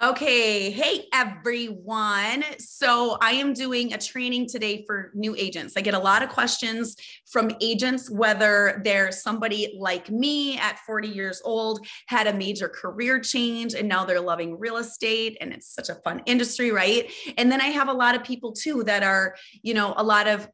Okay. Hey, everyone. So I am doing a training today for new agents. I get a lot of questions from agents, whether they're somebody like me at 40 years old, had a major career change, and now they're loving real estate. And it's such a fun industry, right? And then I have a lot of people too that are, a lot of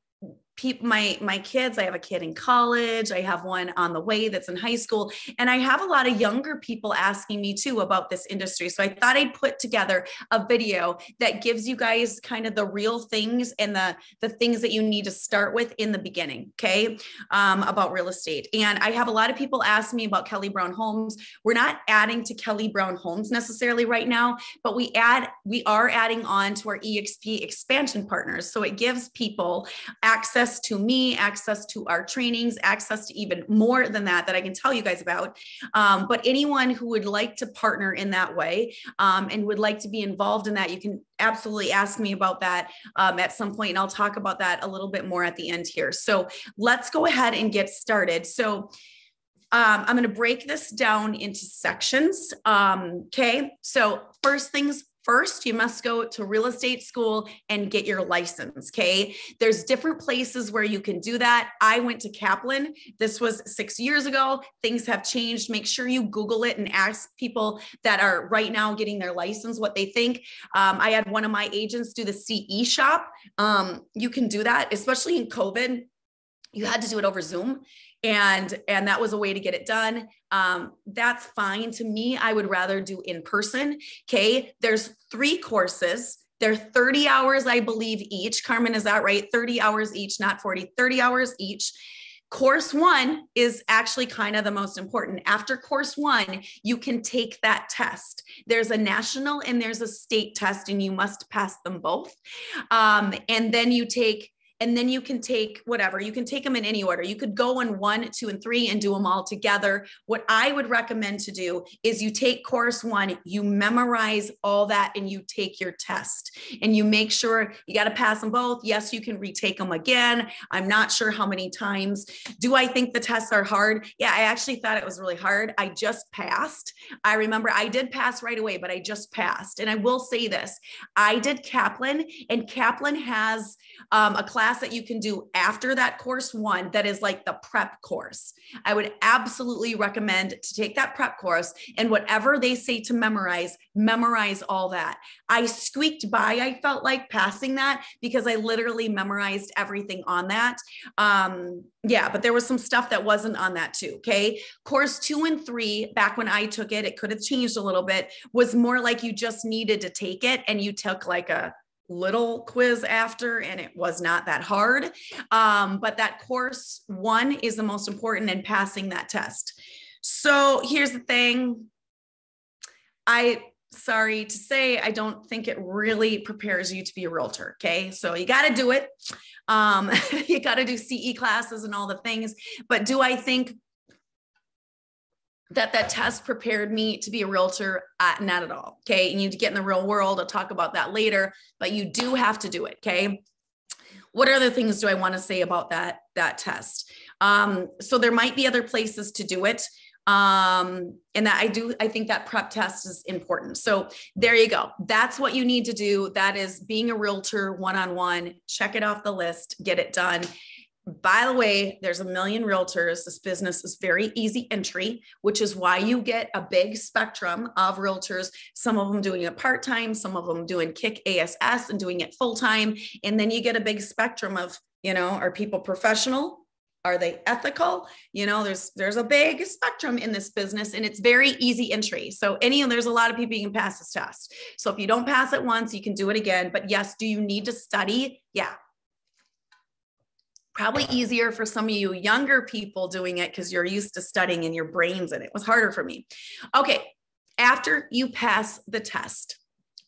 people, my kids, I have a kid in college, I have one on the way that's in high school, and I have a lot of younger people asking me too about this industry. So I thought I'd put together a video that gives you guys kind of the real things and the things that you need to start with in the beginning, okay, about real estate. And I have a lot of people ask me about Kelly Brown Homes. We're not adding to Kelly Brown Homes necessarily right now, but we are adding on to our EXP expansion partners. So it gives people access to me, access to our trainings, access to even more than that I can tell you guys about. But anyone who would like to partner in that way and would like to be involved in that, you can absolutely ask me about that at some point, and I'll talk about that a little bit more at the end here. So let's go ahead and get started. So I'm going to break this down into sections. Okay. So first things first, you must go to real estate school and get your license. Okay. There's different places where you can do that. I went to Kaplan. This was 6 years ago. Things have changed. Make sure you Google it and ask people that are right now getting their license what they think. I had one of my agents do the CE shop. You can do that, especially in COVID. You had to do it over Zoom. And that was a way to get it done. That's fine. To me, I would rather do in person. Okay. There's 3 courses. They're 30 hours, I believe, each. Carmen, is that right? 30 hours each, not 40, 30 hours each. Course 1 is actually kind of the most important. After course 1, you can take that test. There's a national and there's a state test, and you must pass them both. And then you can take whatever. You can take them in any order. You could go on 1, 2, and 3 and do them all together. What I would recommend to do is you take course 1, you memorize all that, and you take your test. And you make sure you got to pass them both. Yes, you can retake them again. I'm not sure how many times. Do I think the tests are hard? Yeah, I actually thought it was really hard. I just passed. I remember I did pass right away, but I just passed. And I will say this. I did Kaplan, and Kaplan has a class that you can do after that course 1 that is like the prep course. I would absolutely recommend to take that prep course, and whatever they say to memorize all that. I squeaked by, I felt like, passing that because I literally memorized everything on that. Yeah, but there was some stuff that wasn't on that too. Okay. Course 2 and 3, back when I took it, it could have changed a little bit, was more like you just needed to take it and you took like a little quiz after, and it was not that hard. But that course 1 is the most important in passing that test. So here's the thing. Sorry to say, I don't think it really prepares you to be a realtor. Okay. So you got to do it. You got to do CE classes and all the things, but do I think that test prepared me to be a realtor? Not at all. Okay. You need to get in the real world. I'll talk about that later, but you do have to do it. Okay. What other things do I want to say about that test? So there might be other places to do it. And that I think that prep test is important. So there you go. That's what you need to do. That is being a realtor one-on-one. Check it off the list, get it done. By the way, there's a million realtors. This business is very easy entry, which is why you get a big spectrum of realtors. Some of them doing it part-time, some of them doing kick ASS and doing it full-time. And then you get a big spectrum of, are people professional? Are they ethical? There's a big spectrum in this business, and it's very easy entry. So there's a lot of people you can pass this test. So if you don't pass it once, you can do it again. But yes, do you need to study? Yeah. Probably easier for some of you younger people doing it because you're used to studying and your brain's in it. It was harder for me. Okay. After you pass the test,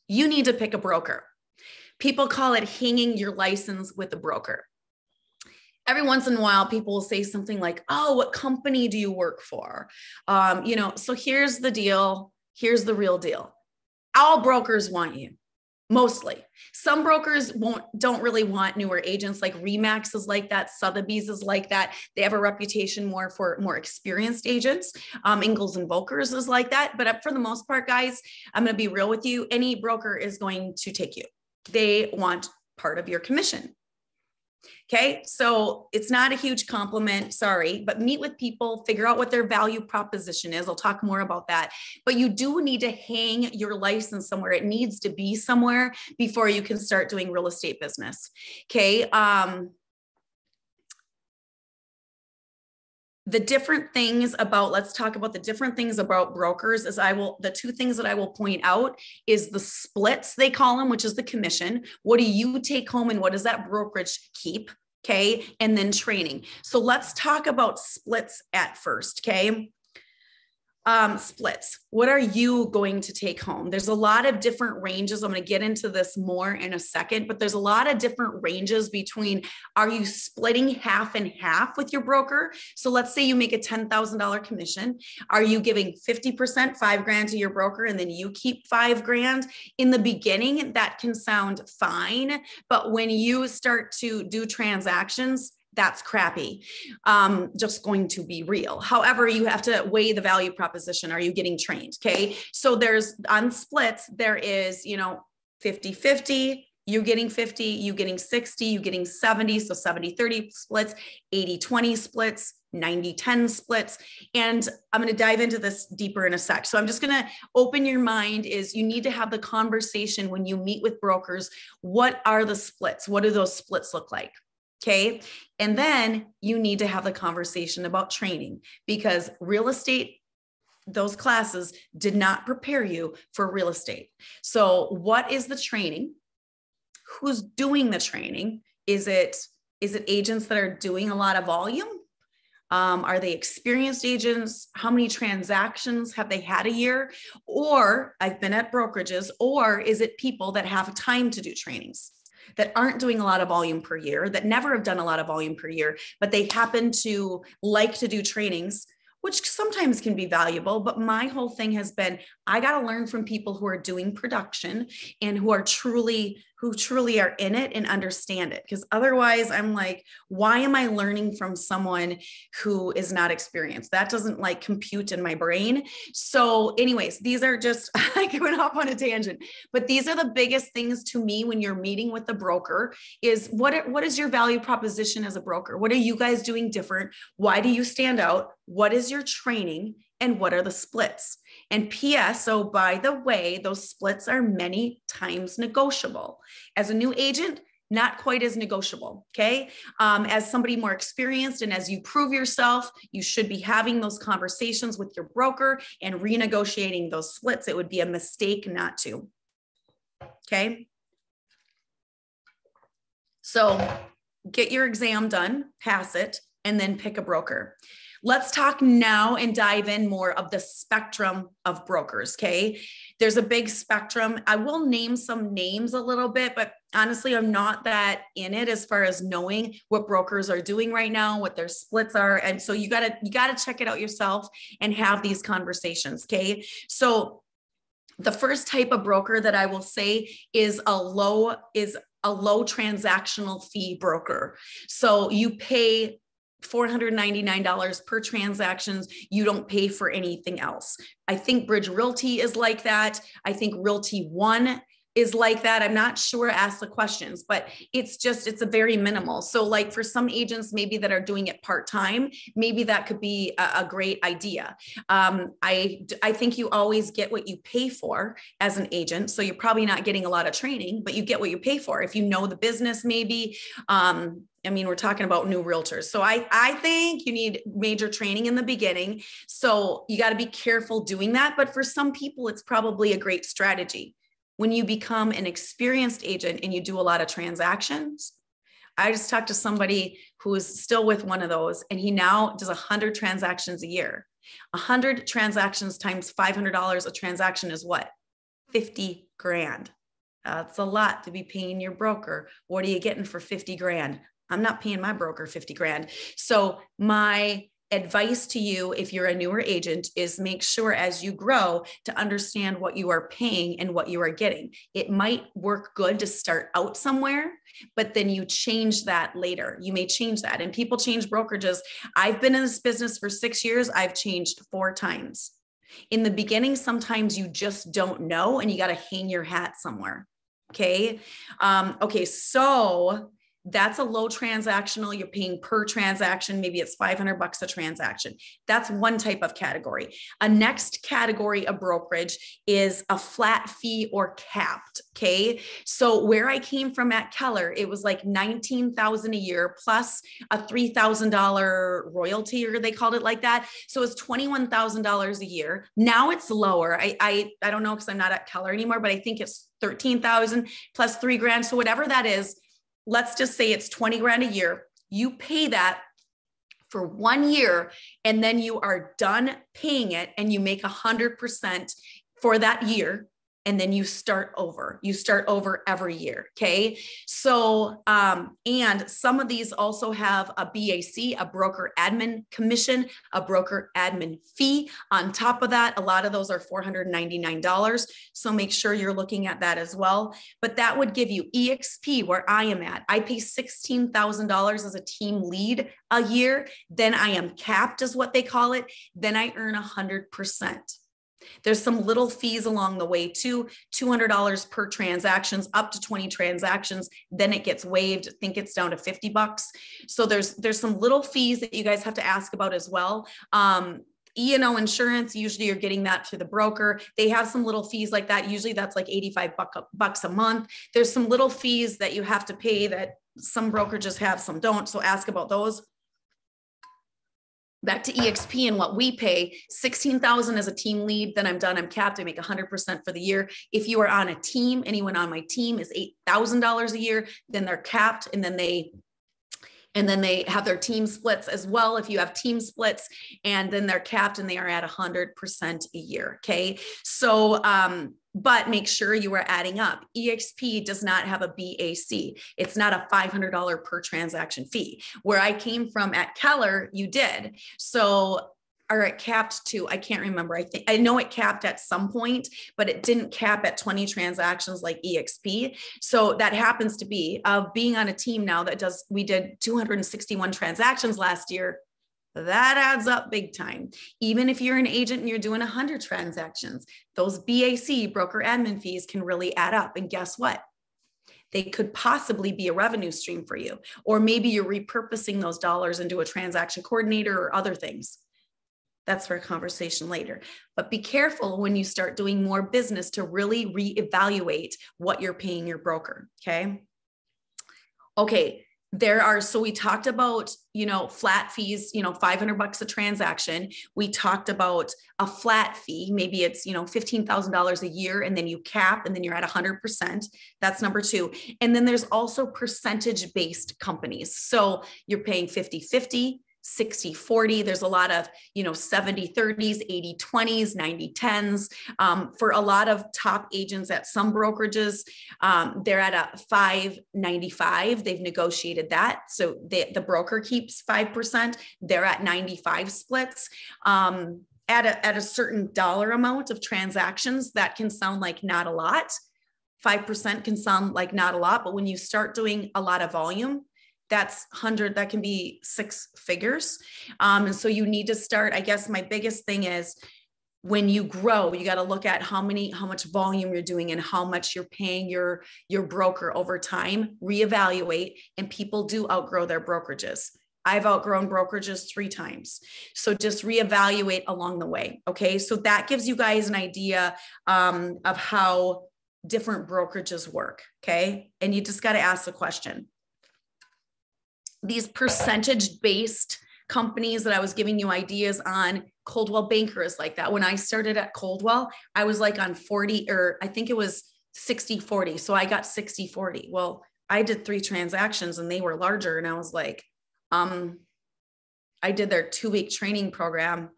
you need to pick a broker. People call it hanging your license with a broker. Every once in a while, people will say something like, oh, what company do you work for? So here's the deal. Here's the real deal. All brokers want you. Mostly. Some brokers don't really want newer agents. Like Remax is like that. Sotheby's is like that. They have a reputation more for more experienced agents. Ingalls and Volkers is like that. But for the most part, guys, I'm going to be real with you. Any broker is going to take you. They want part of your commission. Okay, so it's not a huge compliment, sorry, but meet with people, figure out what their value proposition is. I'll talk more about that. But you do need to hang your license somewhere. It needs to be somewhere before you can start doing real estate business. Okay. The different things about, let's talk about the different things about brokers is the two things that I will point out is the splits, they call them, which is the commission. What do you take home and what does that brokerage keep? Okay. And then training. So let's talk about splits at first. Okay. Splits. What are you going to take home? There's a lot of different ranges. I'm going to get into this more in a second, but there's a lot of different ranges between, are you splitting half and half with your broker? So let's say you make a $10,000 commission. Are you giving 50%, $5,000 to your broker, and then you keep $5,000? In the beginning, that can sound fine, but when you start to do transactions, that's crappy. Just going to be real. However, you have to weigh the value proposition. Are you getting trained? Okay. So there's on splits, there is, 50-50, you getting 50, you getting 60, you getting 70. So 70-30 splits, 80-20 splits, 90-10 splits. And I'm going to dive into this deeper in a sec. So I'm just going to open your mind is you need to have the conversation when you meet with brokers. What are the splits? What do those splits look like? Okay. And then you need to have the conversation about training because real estate, those classes did not prepare you for real estate. So what is the training? Who's doing the training? Is it agents that are doing a lot of volume? Are they experienced agents? How many transactions have they had a year? Or I've been at brokerages, or is it people that have time to do trainings? That aren't doing a lot of volume per year, that never have done a lot of volume per year, but they happen to like to do trainings, which sometimes can be valuable. But my whole thing has been, I got to learn from people who are doing production and who truly are in it and understand it. Because otherwise I'm like, why am I learning from someone who is not experienced? That doesn't compute in my brain. So anyways, these are just, I went off on a tangent, but these are the biggest things to me when you're meeting with the broker is what is your value proposition as a broker? What are you guys doing different? Why do you stand out? What is your training? And what are the splits? And PS, so by the way, those splits are many times negotiable. As a new agent, not quite as negotiable, okay? As somebody more experienced and as you prove yourself, you should be having those conversations with your broker and renegotiating those splits. It would be a mistake not to, okay? So get your exam done, pass it, and then pick a broker. Let's talk now and dive in more of the spectrum of brokers, okay? There's a big spectrum. I will name some names a little bit, but honestly, I'm not that in it as far as knowing what brokers are doing right now, what their splits are. And so you gotta check it out yourself and have these conversations, okay? So the first type of broker that I will say is a low transactional fee broker. So you pay $499 per transactions. You don't pay for anything else. I think Bridge Realty is like that. I think Realty One is like that. I'm not sure, ask the questions, but it's a very minimal. So for some agents, maybe that are doing it part-time, maybe that could be a great idea. I think you always get what you pay for as an agent. So you're probably not getting a lot of training, but you get what you pay for. If you know the business, maybe, we're talking about new realtors. So I think you need major training in the beginning. So you got to be careful doing that. But for some people, it's probably a great strategy. When you become an experienced agent and you do a lot of transactions, I just talked to somebody who is still with one of those, and he now does 100 transactions a year. 100 transactions times $500 a transaction is what? 50 grand. That's a lot to be paying your broker. What are you getting for 50 grand? I'm not paying my broker 50 grand. So my advice to you, if you're a newer agent, is make sure as you grow to understand what you are paying and what you are getting. It might work good to start out somewhere, but then you change that later. You may change that. And people change brokerages. I've been in this business for 6 years. I've changed 4 times. In the beginning, sometimes you just don't know and you got to hang your hat somewhere. Okay. Okay. So that's a low transactional. You're paying per transaction. Maybe it's $500 a transaction. That's one type of category. A next category of brokerage is a flat fee or capped. Okay. So where I came from at Keller, it was like $19,000 a year plus a $3,000 royalty, or they called it like that. So it's $21,000 a year. Now it's lower. I don't know, because I'm not at Keller anymore, but I think it's 13,000 plus $3,000. So whatever that is, let's just say it's 20 grand a year. You pay that for 1 year, and then you are done paying it, and you make 100% for that year. And then you start over. You start over every year. Okay. So, and some of these also have a BAC, a broker admin commission, a broker admin fee. On top of that, a lot of those are $499. So make sure you're looking at that as well. But that would give you EXP, where I am at. I pay $16,000 as a team lead a year. Then I am capped, is what they call it. Then I earn 100%. There's some little fees along the way too, $200 per transactions, up to 20 transactions. Then it gets waived. I think it's down to $50. So there's some little fees that you guys have to ask about as well. E&O insurance, usually you're getting that through the broker. They have some little fees like that. Usually that's like $85 a month. There's some little fees that you have to pay that some brokerages have, some don't. So ask about those. Back to EXP and what we pay, $16,000 as a team lead. Then I'm done. I'm capped. I make 100% for the year. If you are on a team, anyone on my team is $8,000 a year. Then they're capped, and then they have their team splits as well. If you have team splits, and then they're capped, and they are at 100% a year. Okay. So, but make sure you are adding up. EXP does not have a BAC. It's not a $500 per transaction fee. Where I came from at Keller, you did. So, or it capped too. I can't remember. I know it capped at some point, but it didn't cap at 20 transactions like EXP. So that happens to be being on a team now that we did 261 transactions last year. That adds up big time. Even if you're an agent and you're doing 100 transactions, those BAC, broker admin fees, can really add up. And guess what? They could possibly be a revenue stream for you. Or maybe you're repurposing those dollars into a transaction coordinator or other things. That's for a conversation later. But be careful when you start doing more business to really reevaluate what you're paying your broker. Okay. Okay. So we talked about, flat fees, $500 a transaction. We talked about a flat fee. Maybe it's, $15,000 a year, and then you cap, and then you're at 100%. That's number 2. And then there's also percentage-based companies. So you're paying 50-50. 60-40. There's a lot of, 70-30s, 80-20s, 90-10s. For a lot of top agents at some brokerages, they're at a 5.95. They've negotiated that. So the broker keeps 5%. They're at 95 splits. At a certain dollar amount of transactions, that can sound like not a lot. 5% can sound like not a lot, but when you start doing a lot of volume, that's 100, that can be 6 figures. And so you need to start, I guess my biggest thing is when you grow, you got to look at how much volume you're doing and how much you're paying your broker over time, reevaluate, and people do outgrow their brokerages. I've outgrown brokerages 3 times. So just reevaluate along the way. Okay. So that gives you guys an idea of how different brokerages work. Okay. And you just got to ask the question. These percentage-based companies that I was giving you ideas on, Coldwell Banker is like that. When I started at Coldwell, I was like on 40, or I think it was 60-40. So I got 60-40. Well, I did 3 transactions and they were larger. And I was like, I did their 2-week training program.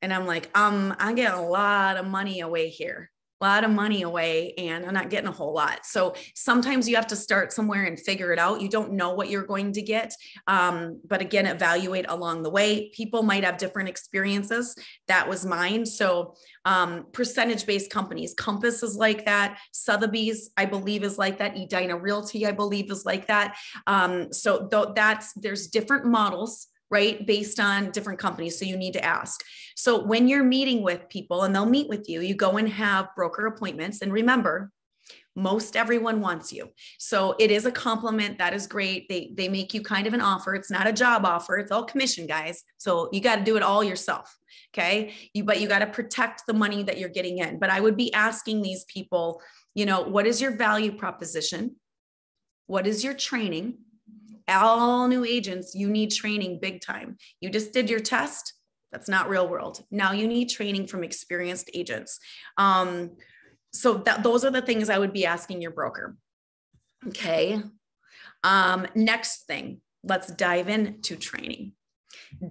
And I'm like, I get a lot of money away here. a lot of money away and I'm not getting a whole lot. So sometimes you have to start somewhere and figure it out. You don't know what you're going to get. But again, evaluate along the way. People might have different experiences. That was mine. So percentage-based companies, Compass is like that. Sotheby's, I believe, is like that. Edina Realty, I believe, is like that. So there's different models, right? Based on different companies. So you need to ask. So when you're meeting with people and they'll meet with you, you go and have broker appointments. And remember, most everyone wants you. So it is a compliment. That is great. They make you kind of an offer. It's not a job offer. It's all commission, guys. So you got to do it all yourself. Okay. But you got to protect the money that you're getting in. But I would be asking these people, what is your value proposition? What is your training? All new agents, you need training big time. You just did your test. That's not real world. Now you need training from experienced agents. So those are the things I would be asking your broker. Okay. Next thing, let's dive into training.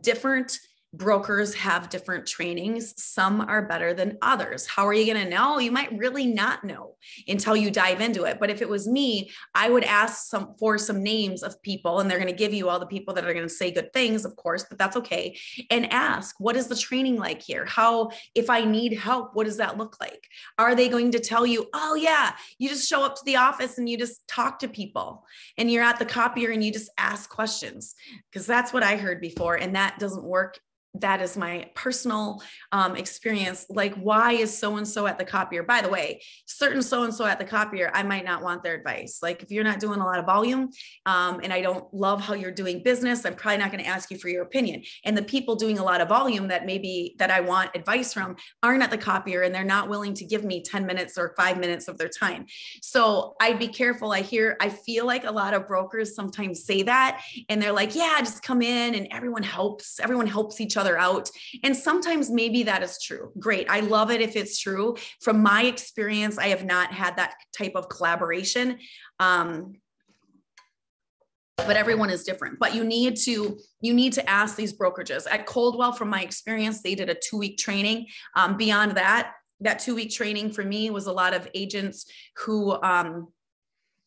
Different brokers have different trainings. Some are better than others. How are you going to know? You might really not know until you dive into it. But if it was me, I would ask for some names of people, and they're going to give you all the people that are going to say good things, of course, but that's okay. And ask, what is the training like here? If I need help, what does that look like? Are they going to tell you, oh yeah, you just show up to the office and you just talk to people and you're at the copier and you just ask questions? Because that's what I heard before, and that doesn't work. That is my personal experience. Like, why is so-and-so at the copier? By the way, certain so-and-so at the copier, I might not want their advice. Like, if you're not doing a lot of volume and I don't love how you're doing business, I'm probably not going to ask you for your opinion. And the people doing a lot of volume that I want advice from aren't at the copier, and they're not willing to give me 10 minutes or 5 minutes of their time. So I'd be careful. I feel like a lot of brokers sometimes say that, and they're like, yeah, just come in and everyone helps each other out. And sometimes maybe that is true. Great. I love it if it's true. From my experience, I have not had that type of collaboration. But everyone is different. But you need to ask these brokerages. At Coldwell, from my experience, they did a 2-week training. Beyond that 2-week training for me was a lot of agents who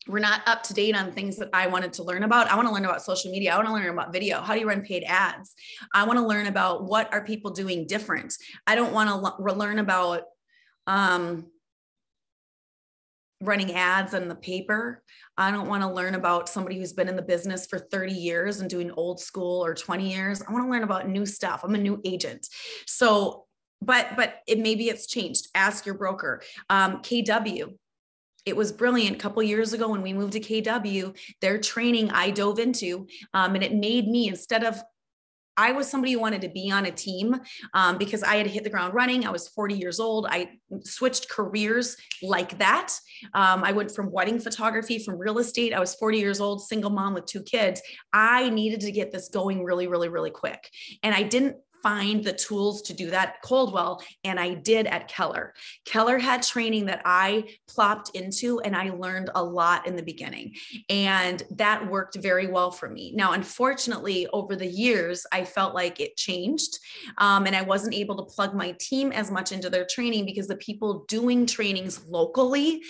we're not up to date on things that I wanted to learn about. I want to learn about social media. I want to learn about video. How do you run paid ads? I want to learn about what are people doing different. I don't want to learn about running ads in the paper. I don't want to learn about somebody who's been in the business for 30 years and doing old school or 20 years. I want to learn about new stuff. I'm a new agent. So, but maybe it's changed. Ask your broker. KW. It was brilliant. A couple of years ago when we moved to KW, their training I dove into, and it made me, I was somebody who wanted to be on a team because I had hit the ground running. I was 40 years old. I switched careers like that. I went from wedding photography, from real estate. I was 40 years old, single mom with 2 kids. I needed to get this going really, really, really quick. And I didn't find the tools to do that at Coldwell, and I did at Keller. Keller had training that I plopped into, and I learned a lot in the beginning, and that worked very well for me. Now, unfortunately, over the years, I felt like it changed, and I wasn't able to plug my team as much into their training because the people doing trainings locally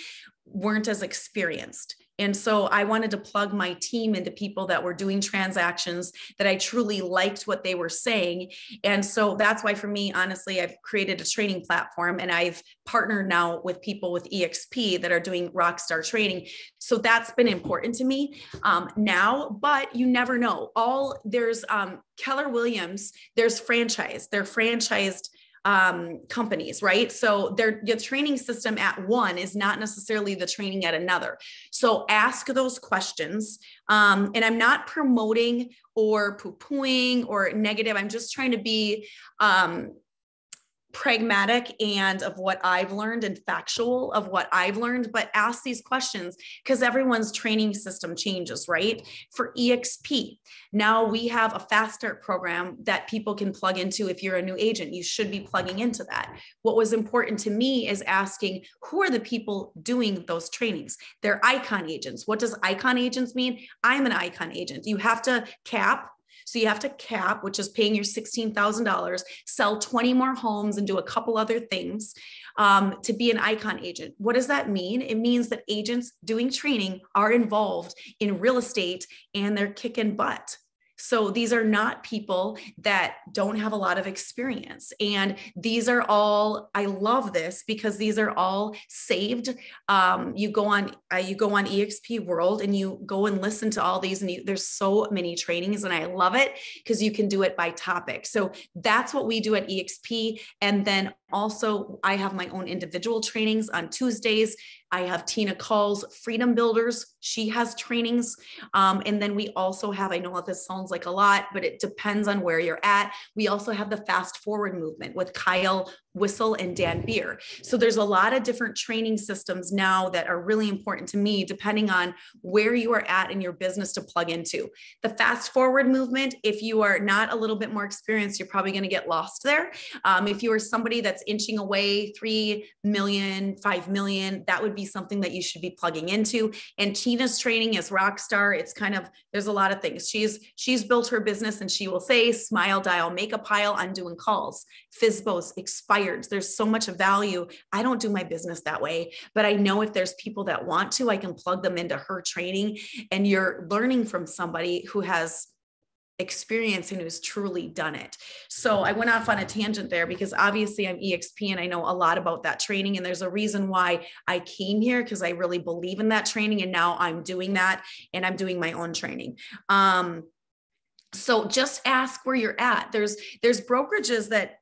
weren't as experienced. And so I wanted to plug my team into people that were doing transactions that I truly liked what they were saying. And so that's why for me, honestly, I've created a training platform, and I've partnered now with people with EXP that are doing rockstar training. So that's been important to me now, but you never know. There's Keller Williams, there's franchise, they're franchised companies, right? So your training system at one is not necessarily the training at another. So ask those questions. And I'm not promoting or poo-pooing or negative. I'm just trying to be pragmatic and of what I've learned and factual of what I've learned, but ask these questions because everyone's training system changes, right? For EXP, now we have a fast start program that people can plug into. If you're a new agent, you should be plugging into that. What was important to me is asking, who are the people doing those trainings? They're icon agents. What does icon agents mean? I'm an icon agent. You have to cap. So you have to cap, which is paying your $16,000, sell 20 more homes and do a couple other things to be an icon agent. What does that mean? It means that agents doing training are involved in real estate and they're kicking butt. So these are not people that don't have a lot of experience. And these are all, I love this because these are all saved. You go on EXP World and you go and listen to all these, and there's so many trainings, and I love it because you can do it by topic. So that's what we do at EXP. And then also I have my own individual trainings on Tuesdays. I have Tina Call's Freedom Builders. She has trainings. And then we also have, I know that this sounds like a lot, but it depends on where you're at. We also have the Fast Forward movement with Kyle Whistle and Dan Beer. So there's a lot of different training systems now that are really important to me, depending on where you are at in your business to plug into. The Fast Forward movement, if you are not a little bit more experienced, you're probably going to get lost there. If you are somebody that's inching away 3 million, 5 million, that would be something that you should be plugging into. And Tina's training is Rockstar. It's kind of, there's a lot of things. She's built her business, and she will say, smile, dial, make a pile, I'm doing calls, FSBOs, expired. There's so much value. I don't do my business that way, but I know if there's people that want to, I can plug them into her training, and you're learning from somebody who has experience and who's truly done it. So I went off on a tangent there because obviously I'm EXP and I know a lot about that training. And there's a reason why I came here, because I really believe in that training. And now I'm doing that, and I'm doing my own training. So just ask where you're at. There's brokerages that,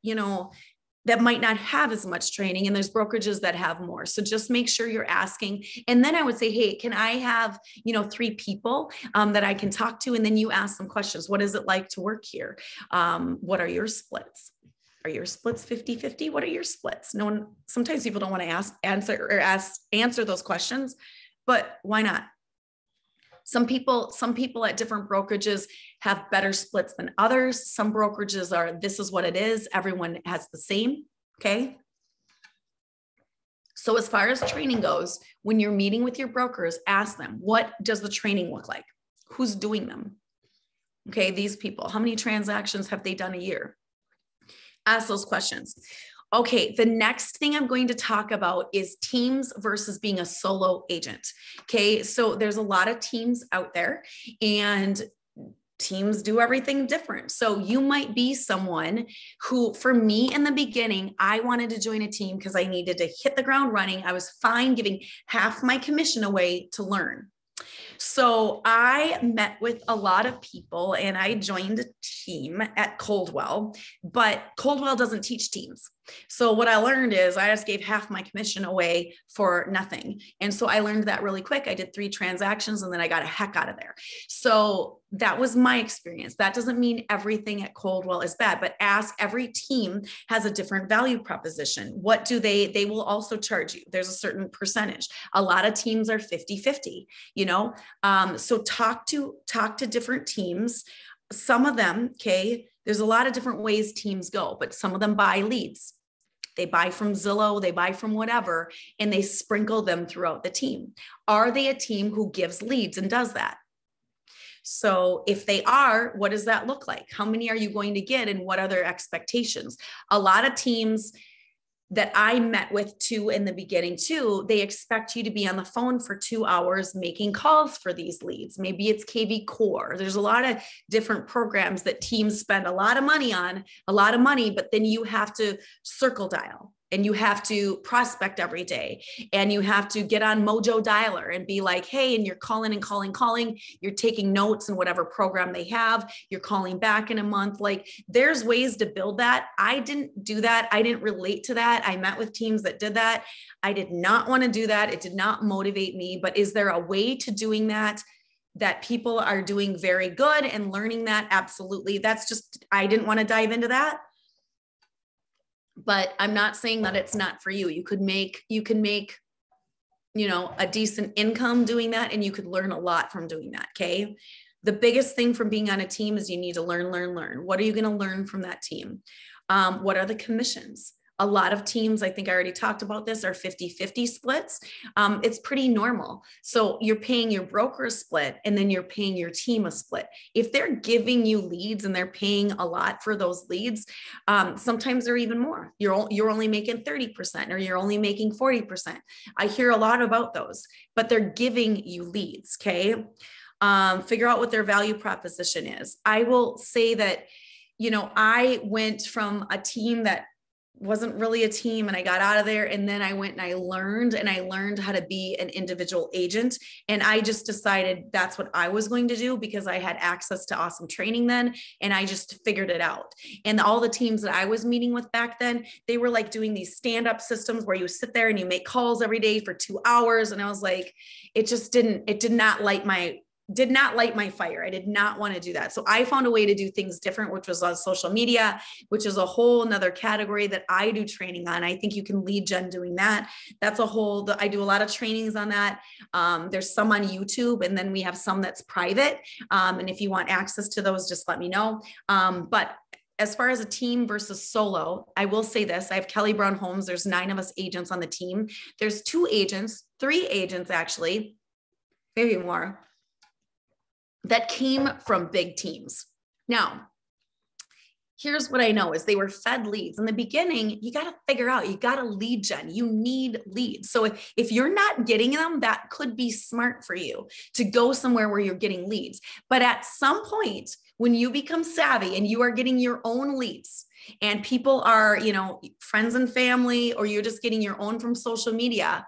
that might not have as much training, and there's brokerages that have more. So just make sure you're asking. And then I would say, hey, can I have, 3 people that I can talk to? And then you ask them questions. What is it like to work here? What are your splits? Are your splits 50-50? What are your splits? Sometimes people don't want to answer those questions, but why not? Some people at different brokerages have better splits than others. Some brokerages are, this is what it is. Everyone has the same. Okay. So as far as training goes, when you're meeting with your brokers, ask them, what does the training look like? Who's doing them? Okay. These people, how many transactions have they done a year? Ask those questions. Okay, the next thing I'm going to talk about is teams versus being a solo agent. Okay, so there's a lot of teams out there, and teams do everything different. So you might be someone who, for me in the beginning, I wanted to join a team because I needed to hit the ground running. I was fine giving half my commission away to learn. So I met with a lot of people and I joined a team at Coldwell, but Coldwell doesn't teach teams. So what I learned is I just gave half my commission away for nothing. And so I learned that really quick. I did 3 transactions and then I got a heck out of there. So that was my experience. That doesn't mean everything at Coldwell is bad, but ask. Every team has a different value proposition. What do they will also charge you. There's a certain percentage. A lot of teams are 50-50, so talk to different teams. Some of them, okay, there's a lot of different ways teams go, but some of them buy leads. They buy from Zillow, they buy from whatever, and they sprinkle them throughout the team. Are they a team who gives leads and does that? So if they are, what does that look like? How many are you going to get, and what are their expectations? A lot of teams that I met with too in the beginning too, they expect you to be on the phone for 2 hours making calls for these leads. Maybe it's KV Core. There's a lot of different programs that teams spend a lot of money on, but then you have to circle dial. And you have to prospect every day, and you have to get on Mojo Dialer and be like, hey, and you're calling and calling. You're taking notes in whatever program they have. You're calling back in a month. Like, there's ways to build that. I didn't do that. I didn't relate to that. I met with teams that did that. I did not want to do that. It did not motivate me. But is there a way to doing that people are doing very good and learning that? Absolutely. That's just, I didn't want to dive into that. But I'm not saying that it's not for you. You can make, a decent income doing that, and you could learn a lot from doing that. Okay. The biggest thing from being on a team is you need to learn. What are you going to learn from that team? What are the commissions? A lot of teams, I think I already talked about this, are 50-50 splits. It's pretty normal. So you're paying your broker a split, and then you're paying your team a split. If they're giving you leads and they're paying a lot for those leads, sometimes they're even more. You're only making 30%, or you're only making 40%. I hear a lot about those, but they're giving you leads. Okay. Figure out what their value proposition is. I will say that, I went from a team that wasn't really a team, and I got out of there, and then I went and I learned how to be an individual agent. And I just decided that's what I was going to do, because I had access to awesome training then, and I just figured it out. And all the teams that I was meeting with back then, they were like doing these stand-up systems where you sit there and you make calls every day for 2 hours. And I was like, it did not light my fire. I did not want to do that. So I found a way to do things different, which was on social media, which is a whole nother category that I do training on. I think you can lead gen doing that. I do a lot of trainings on that. There's some on YouTube, and then we have some that's private. And if you want access to those, just let me know. But as far as a team versus solo, I will say this. I have Kelly Brown Holmes. There's 9 of us agents on the team. There's 3 agents actually, maybe more, that came from big teams. Now, here's what I know is they were fed leads. In the beginning, you got to figure out, you got to lead gen. You need leads. So if you're not getting them, that could be smart for you to go somewhere where you're getting leads. But at some point, when you become savvy and you are getting your own leads, and people are, friends and family, or you're just getting your own from social media,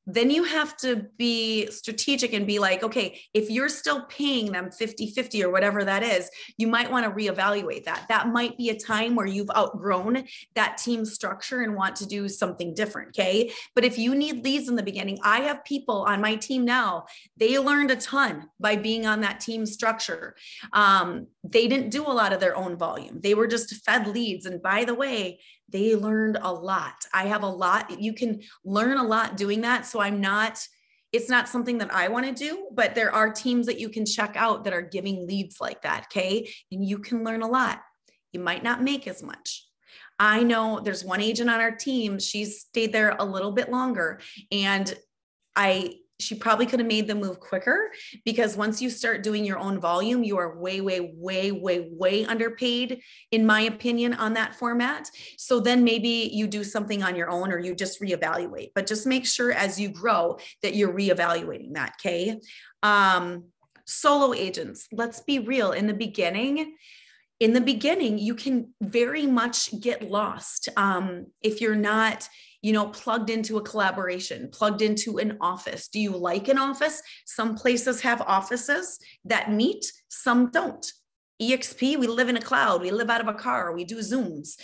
then you have to be strategic and be like, okay, if you're still paying them 50-50 or whatever that is, you might want to reevaluate that. That might be a time where you've outgrown that team structure and want to do something different. Okay. But if you need leads in the beginning, I have people on my team now, they learned a ton by being on that team structure. They didn't do a lot of their own volume. They were just fed leads. And by the way, they learned a lot. I have a lot. You can learn a lot doing that. So it's not something that I want to do, but there are teams that you can check out that are giving leads like that. Okay. And you can learn a lot. You might not make as much. I know there's one agent on our team. She's stayed there a little bit longer, and she probably could have made the move quicker, because once you start doing your own volume, you are way, way, way, way, way underpaid, in my opinion, on that format. So then maybe you do something on your own, or you just reevaluate, but just make sure as you grow that you're reevaluating that. Okay. Solo agents, let's be real. In the beginning, you can very much get lost. If you're not, plugged into a collaboration, plugged into an office. Do you like an office? Some places have offices that meet, some don't. EXP, we live in a cloud. We live out of a car. We do Zooms.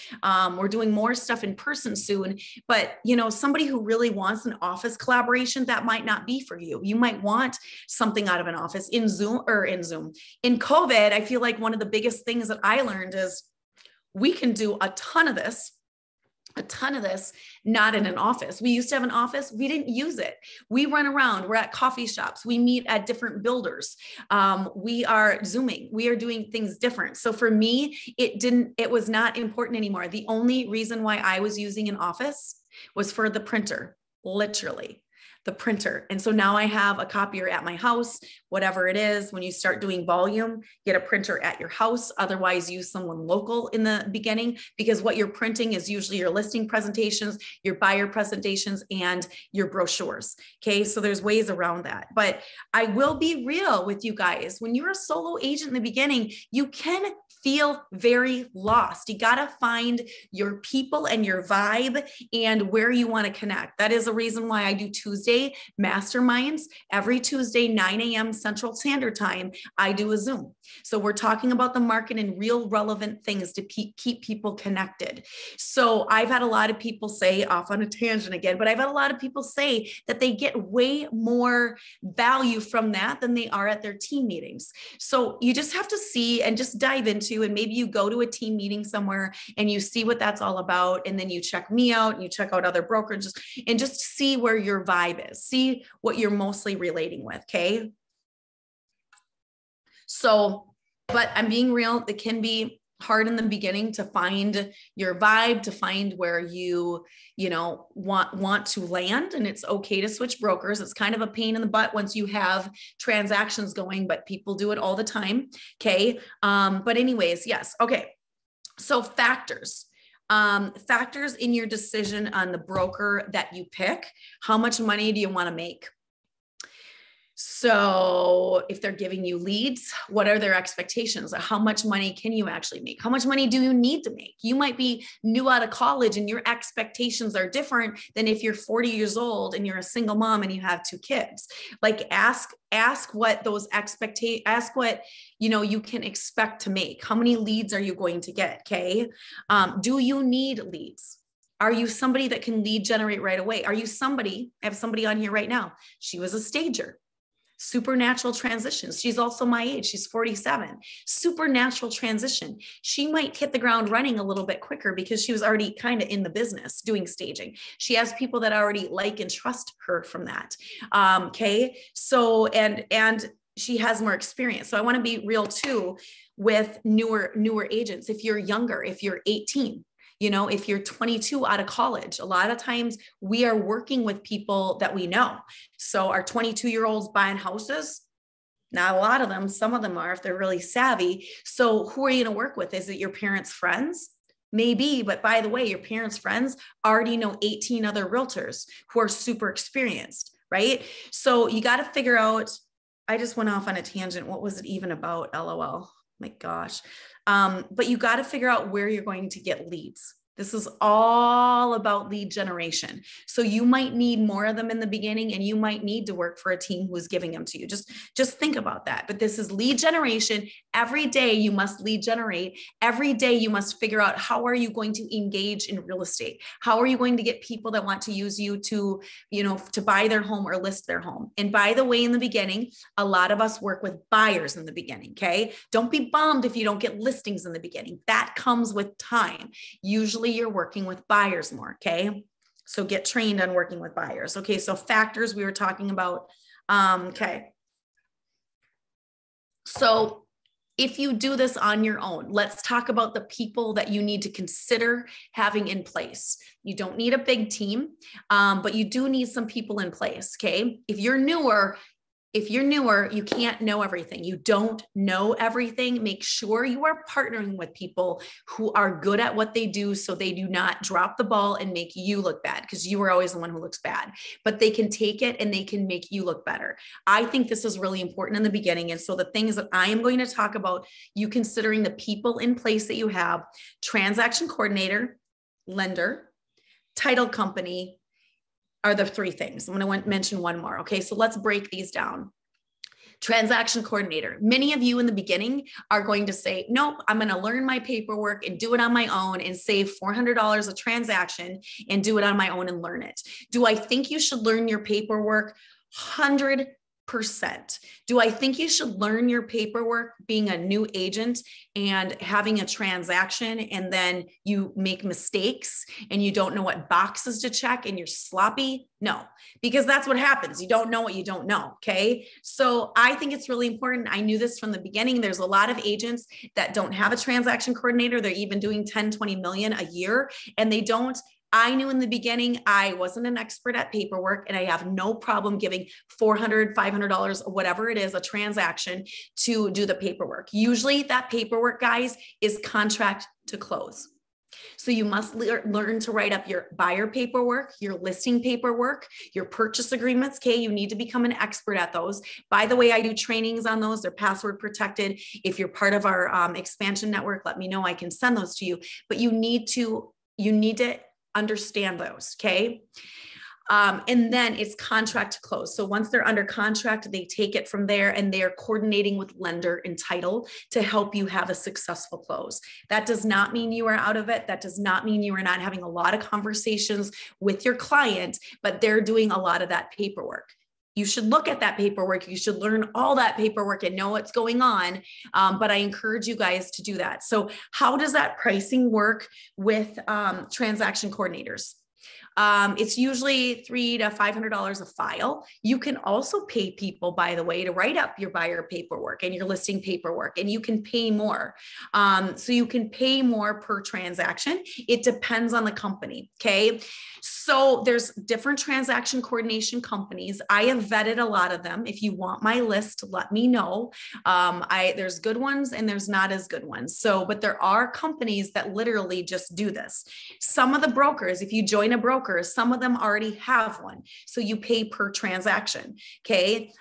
We're doing more stuff in person soon. But, somebody who really wants an office collaboration, that might not be for you. You might want something out of an office in Zoom. In COVID, I feel like one of the biggest things that I learned is we can do a ton of this, not in an office. We used to have an office. We didn't use it. We run around. We're at coffee shops. We meet at different builders. We are Zooming. We are doing things different. So for me, it was not important anymore. The only reason why I was using an office was for the printer, literally. The printer. And so now I have a copier at my house, whatever it is. When you start doing volume, get a printer at your house. Otherwise, use someone local in the beginning, because what you're printing is usually your listing presentations, your buyer presentations, and your brochures. Okay. So there's ways around that, but I will be real with you guys. When you're a solo agent in the beginning, you can feel very lost. You got to find your people and your vibe and where you want to connect. That is a reason why I do Tuesday masterminds. Every Tuesday, 9 a.m. Central Standard Time, I do a Zoom. So we're talking about the market and real relevant things to keep people connected. So I've had a lot of people say, off on a tangent again, but I've had a lot of people say that they get way more value from that than they are at their team meetings. So you just have to see and just dive into, and maybe you go to a team meeting somewhere and you see what that's all about. And then you check me out and you check out other brokerages and just see where your vibe is, see what you're mostly relating with. Okay. So, but I'm being real. It can be hard in the beginning to find your vibe, to find where you want to land. And it's okay to switch brokers. It's kind of a pain in the butt once you have transactions going, but people do it all the time. Okay. But anyways, yes. Okay. So factors in your decision on the broker that you pick. How much money do you want to make? So if they're giving you leads, what are their expectations? How much money can you actually make? How much money do you need to make? You might be new out of college and your expectations are different than if you're 40 years old and you're a single mom and you have 2 kids. Like ask what those expectations, ask what, you can expect to make. How many leads are you going to get? Okay. Do you need leads? Are you somebody that can lead generate right away? Are you somebody, I have somebody on here right now. She was a stager. Supernatural transitions. She's also my age. She's 47. Supernatural transition. She might hit the ground running a little bit quicker because she was already kind of in the business doing staging. She has people that already like and trust her from that. Okay. So, and she has more experience. So I want to be real too with newer agents. If you're younger, if you're 18, if you're 22 out of college, a lot of times we are working with people that we know. So our 22-year-olds buying houses, not a lot of them, some of them are if they're really savvy. So who are you going to work with? Is it your parents' friends? Maybe, but by the way, your parents' friends already know 18 other realtors who are super experienced, right? So you got to figure out, I just went off on a tangent. What was it even about? LOL. My gosh. But you got to figure out where you're going to get leads. This is all about lead generation. So you might need more of them in the beginning, and you might need to work for a team who is giving them to you. Just think about that. But this is lead generation. Every day you must lead generate. Every day you must figure out, how are you going to engage in real estate? How are you going to get people that want to use you to buy their home or list their home? And by the way, in the beginning, a lot of us work with buyers in the beginning. Okay. Don't be bummed if you don't get listings in the beginning. That comes with time. Usually you're working with buyers more. Okay. So get trained on working with buyers. Okay. So factors we were talking about. Okay. So if you do this on your own, let's talk about the people that you need to consider having in place. You don't need a big team, but you do need some people in place. Okay. If you're newer, you can't know everything. You don't know everything. Make sure you are partnering with people who are good at what they do, so they do not drop the ball and make you look bad, because you are always the one who looks bad, but they can take it and they can make you look better. I think this is really important in the beginning. And so the things that I am going to talk about, you considering the people in place that you have: transaction coordinator, lender, title company, are the 3 things. I'm going to mention one more. Okay. So let's break these down. Transaction coordinator. Many of you in the beginning are going to say, nope, I'm going to learn my paperwork and do it on my own and save $400 a transaction and do it on my own and learn it. Do I think you should learn your paperwork? 100%. Do I think you should learn your paperwork being a new agent and having a transaction, and then you make mistakes and you don't know what boxes to check and you're sloppy? No, because that's what happens. You don't know what you don't know. Okay. So I think it's really important. I knew this from the beginning. There's a lot of agents that don't have a transaction coordinator. They're even doing 10, 20 million a year, and they don't. I knew in the beginning, I wasn't an expert at paperwork, and I have no problem giving $400, $500, whatever it is, a transaction to do the paperwork. Usually that paperwork, guys, is contract to close. So you must learn to write up your buyer paperwork, your listing paperwork, your purchase agreements. Okay. You need to become an expert at those. By the way, I do trainings on those. They're password protected. If you're part of our expansion network, let me know. I can send those to you, but you need to understand those. Okay. And then it's contract to close. So once they're under contract, they take it from there, and they are coordinating with lender and title to help you have a successful close. That does not mean you are out of it. That does not mean you are not having a lot of conversations with your client, but they're doing a lot of that paperwork. You should look at that paperwork. You should learn all that paperwork and know what's going on. But I encourage you guys to do that. So how does that pricing work with transaction coordinators? It's usually $300 to $500 a file. You can also pay people, by the way, to write up your buyer paperwork and your listing paperwork, and you can pay more. So you can pay more per transaction. It depends on the company. Okay. So there's different transaction coordination companies. I have vetted a lot of them. If you want my list, let me know. There's good ones and there's not as good ones. So, but there are companies that literally just do this. Some of the brokers, if you join a broker, some of them already have one. So you pay per transaction. Okay.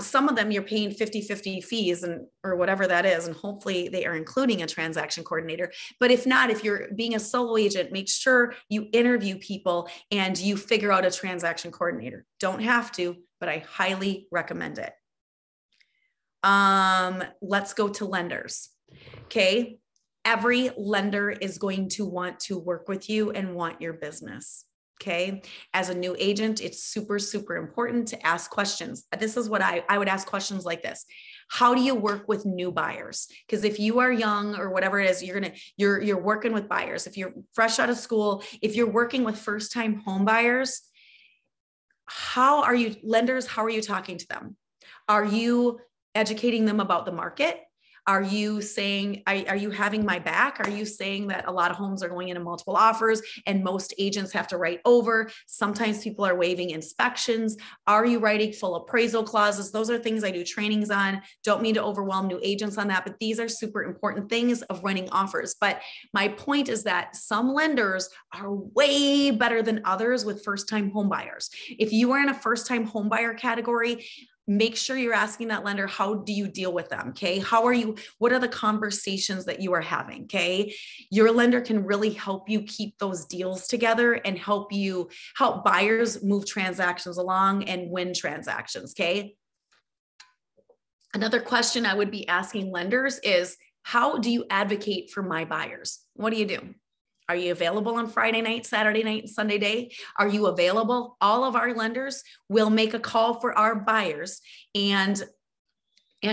Some of them you're paying 50-50 fees or whatever that is. And hopefully they are including a transaction coordinator. But if not, if you're being a solo agent, make sure you interview people and you figure out a transaction coordinator. Don't have to, but I highly recommend it. Let's go to lenders. Okay. Every lender is going to want to work with you and want your business. Okay. As a new agent, it's super, super important to ask questions. This is what I would ask questions like this. How do you work with new buyers? Because if you are young or whatever it is, you're working with buyers. If you're fresh out of school, if you're working with first-time home buyers, how are you talking to them? Are you educating them about the market? Are you saying, are you having my back? Are you saying that a lot of homes are going into multiple offers and most agents have to write over? Sometimes people are waiving inspections. Are you writing full appraisal clauses? Those are things I do trainings on. Don't mean to overwhelm new agents on that, but these are super important things of running offers. But my point is that some lenders are way better than others with first-time home buyers. If you are in a first-time home buyer category, make sure you're asking that lender, how do you deal with them? Okay. What are the conversations that you are having? Okay. Your lender can really help you keep those deals together and help buyers move transactions along and win transactions. Okay. Another question I would be asking lenders is, how do you advocate for my buyers? What do you do? Are you available on Friday night, Saturday night, and Sunday day? Are you available? All of our lenders will make a call for our buyers and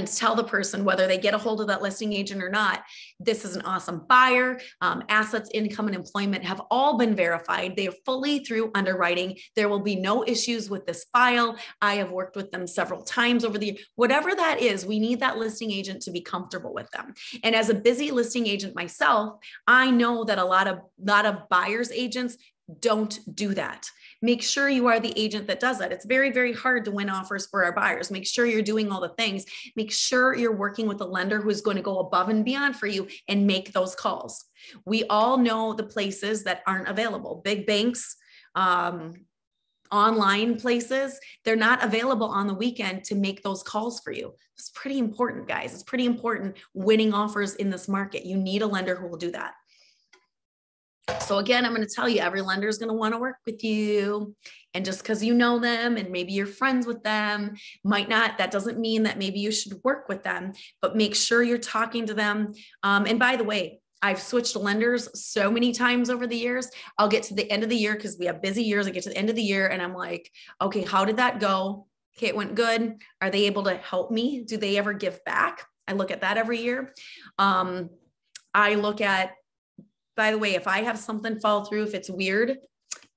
tell the person, whether they get a hold of that listing agent or not, this is an awesome buyer. Assets, income, and employment have all been verified. They are fully through underwriting. There will be no issues with this file. I have worked with them several times over the year. Whatever that is, we need that listing agent to be comfortable with them. And as a busy listing agent myself, I know that a lot of buyers agents don't do that. Make sure you are the agent that does that. It's very, very hard to win offers for our buyers. Make sure you're doing all the things. Make sure you're working with a lender who's going to go above and beyond for you and make those calls. We all know the places that aren't available. Big banks, online places, they're not available on the weekend to make those calls for you. It's pretty important, guys. It's pretty important winning offers in this market. You need a lender who will do that. So again, I'm going to tell you, every lender is going to want to work with you. And just because you know them and maybe you're friends with them, that doesn't mean that maybe you should work with them, but make sure you're talking to them. And by the way, I've switched lenders so many times over the years. I'll get to the end of the year because we have busy years. I get to the end of the year and I'm like, okay, how did that go? Okay, it went good. Are they able to help me? Do they ever give back? I look at that every year. I look at, by the way, if I have something fall through, if it's weird,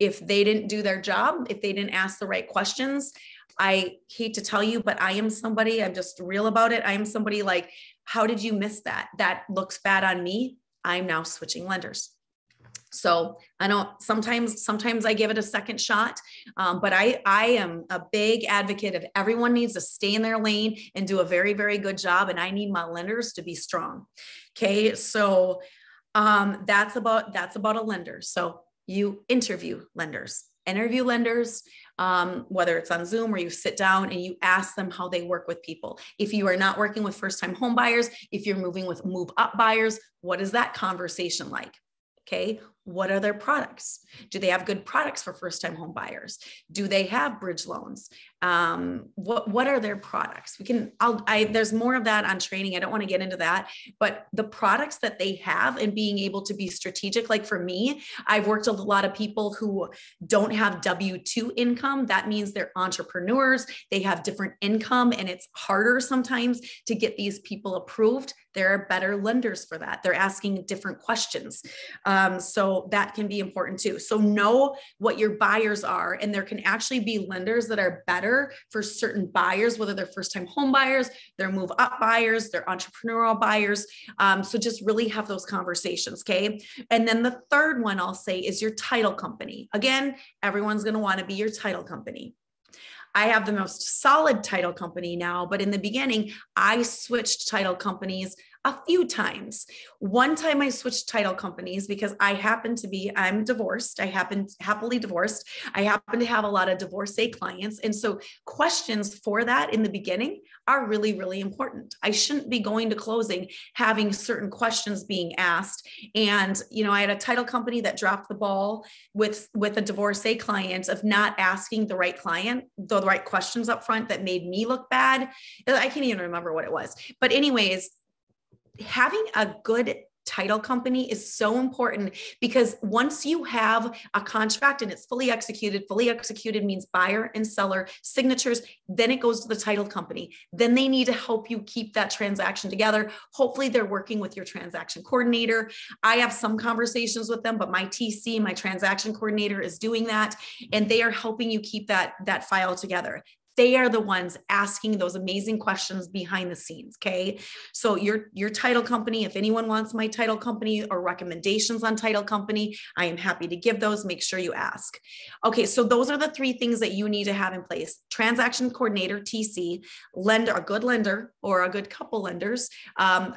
if they didn't do their job, if they didn't ask the right questions, I hate to tell you, but I am somebody, I'm just real about it. I am somebody like, how did you miss that? That looks bad on me. I'm now switching lenders. So I know sometimes I give it a second shot, but I am a big advocate of everyone needs to stay in their lane and do a very, very good job. And I need my lenders to be strong. Okay. So that's about a lender. So you interview lenders, whether it's on Zoom or you sit down and you ask them how they work with people. If you are not working with first-time home buyers, if you're moving with move-up buyers, what is that conversation like? Okay. What are their products? Do they have good products for first-time home buyers? Do they have bridge loans? What are their products? There's more of that on training. I don't want to get into that, but the products that they have and being able to be strategic. Like for me, I've worked with a lot of people who don't have W-2 income. That means they're entrepreneurs. They have different income and it's harder sometimes to get these people approved. There are better lenders for that. They're asking different questions. So So that can be important too. So know what your buyers are, and there can actually be lenders that are better for certain buyers, whether they're first-time home buyers, they're move-up buyers, they're entrepreneurial buyers. So just really have those conversations, okay? And then the third one I'll say is your title company. Again, everyone's going to want to be your title company. I have the most solid title company now, but in the beginning, I switched title companies a few times. One time I switched title companies because I'm divorced. Happily divorced. I happen to have a lot of divorcee clients. And so questions for that in the beginning are really, really important. I shouldn't be going to closing, having certain questions being asked. And, I had a title company that dropped the ball with a divorcee client of not asking the right questions up front that made me look bad. I can't even remember what it was. But anyways, having a good title company is so important, because once you have a contract and it's fully executed means buyer and seller signatures, then it goes to the title company. Then they need to help you keep that transaction together. Hopefully they're working with your transaction coordinator. I have some conversations with them, but my TC, my transaction coordinator, is doing that, and they are helping you keep that file together. They are the ones asking those amazing questions behind the scenes. Okay. So your title company, if anyone wants my title company or recommendations on title company, I am happy to give those. Make sure you ask. Okay. So those are the three things that you need to have in place: transaction coordinator, TC, lender, a good lender or a good couple lenders. I'm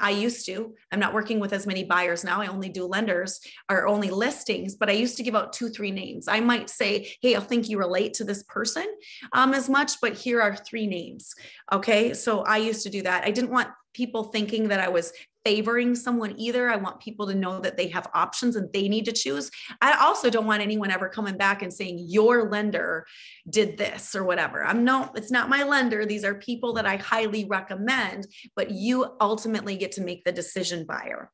not working with as many buyers now. I only do lenders or only listings, but I used to give out 2-3 names. I might say, hey, I think you relate to this person as much, but here are 3 names. Okay. So I used to do that. I didn't want people thinking that I was favoring someone either. I want people to know that they have options and they need to choose. I also don't want anyone ever coming back and saying your lender did this or whatever. It's not my lender. These are people that I highly recommend, but you ultimately get to make the decision, buyer.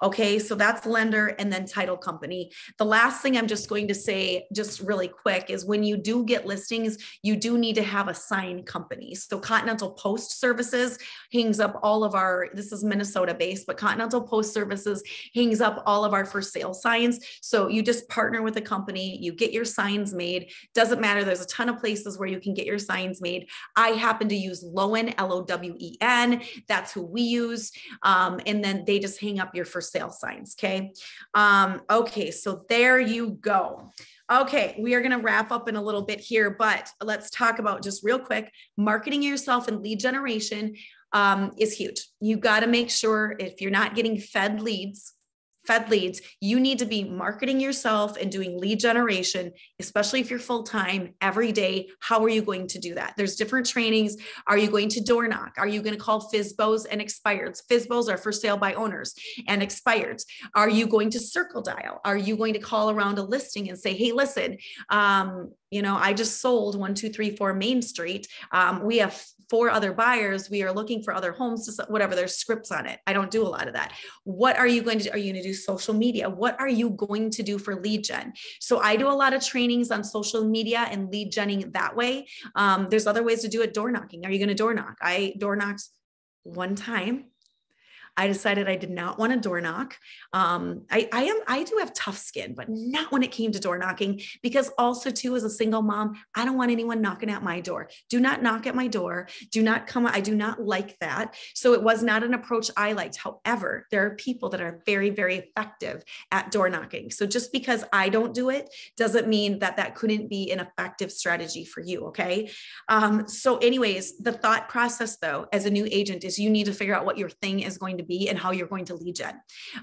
Okay. So that's lender and then title company. The last thing I'm just going to say just really quick is when you do get listings, you do need to have a sign company. So Continental Post Services hangs up this is Minnesota based, but Continental Post Services hangs up all of our for sale signs. So you just partner with a company, you get your signs made. Doesn't matter. There's a ton of places where you can get your signs made. I happen to use Lowen, Lowen. That's who we use. And then they just hang up your for sale signs. Okay. Okay. So there you go. Okay, we are going to wrap up in a little bit here, but let's talk about just real quick, marketing yourself and lead generation is huge. You got to make sure if you're not getting fed leads, you need to be marketing yourself and doing lead generation, especially if you're full-time every day. How are you going to do that? There's different trainings. Are you going to door knock? Are you going to call FSBOs and expireds? FSBOs are for sale by owners, and expireds. Are you going to circle dial? Are you going to call around a listing and say, hey, listen, I just sold 1-2-3-4 Main Street. We have 4 other buyers. We are looking for other homes to whatever. There's scripts on it. I don't do a lot of that. What are you going to do? Are you going to do social media? What are you going to do for lead gen? So I do a lot of trainings on social media and lead genning that way. There's other ways to do it. Door knocking. Are you going to door knock? I door knocked one time. I decided I did not want to door knock. I do have tough skin, but not when it came to door knocking, because also too, as a single mom, I don't want anyone knocking at my door. Do not knock at my door. Do not come. I do not like that. So it was not an approach I liked. However, there are people that are very, very effective at door knocking. So just because I don't do it doesn't mean that couldn't be an effective strategy for you. Okay. So anyways, the thought process though, as a new agent, is you need to figure out what your thing is going to be and how you're going to lead gen.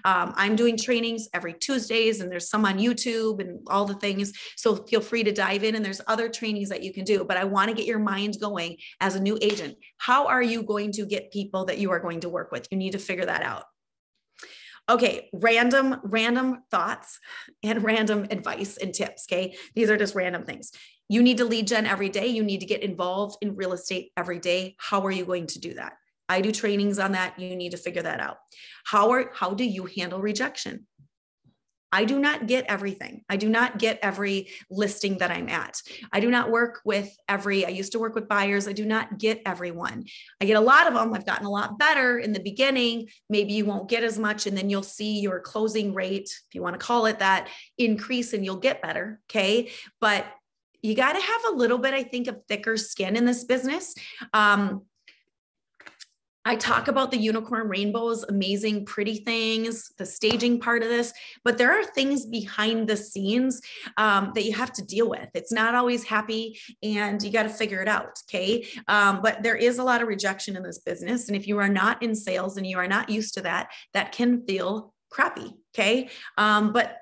I'm doing trainings every Tuesdays, and there's some on YouTube and all the things. So feel free to dive in, and there's other trainings that you can do, but I want to get your mind going as a new agent. How are you going to get people that you are going to work with? You need to figure that out. Okay, random thoughts and random advice and tips. Okay, these are just random things. You need to lead gen every day. You need to get involved in real estate every day. How are you going to do that? I do trainings on that. You need to figure that out. How do you handle rejection? I do not get everything. I do not get every listing that I'm at. I do not work with I used to work with buyers. I do not get everyone. I get a lot of them. I've gotten a lot better in the beginning. Maybe you won't get as much, and then you'll see your closing rate, if you want to call it that, increase and you'll get better. Okay. But you got to have a little bit, I think, of thicker skin in this business. I talk about the unicorn rainbows, amazing, pretty things, the staging part of this, but there are things behind the scenes that you have to deal with. It's not always happy, and you got to figure it out. Okay. But there is a lot of rejection in this business. And if you are not in sales and you are not used to that, that can feel crappy. Okay. But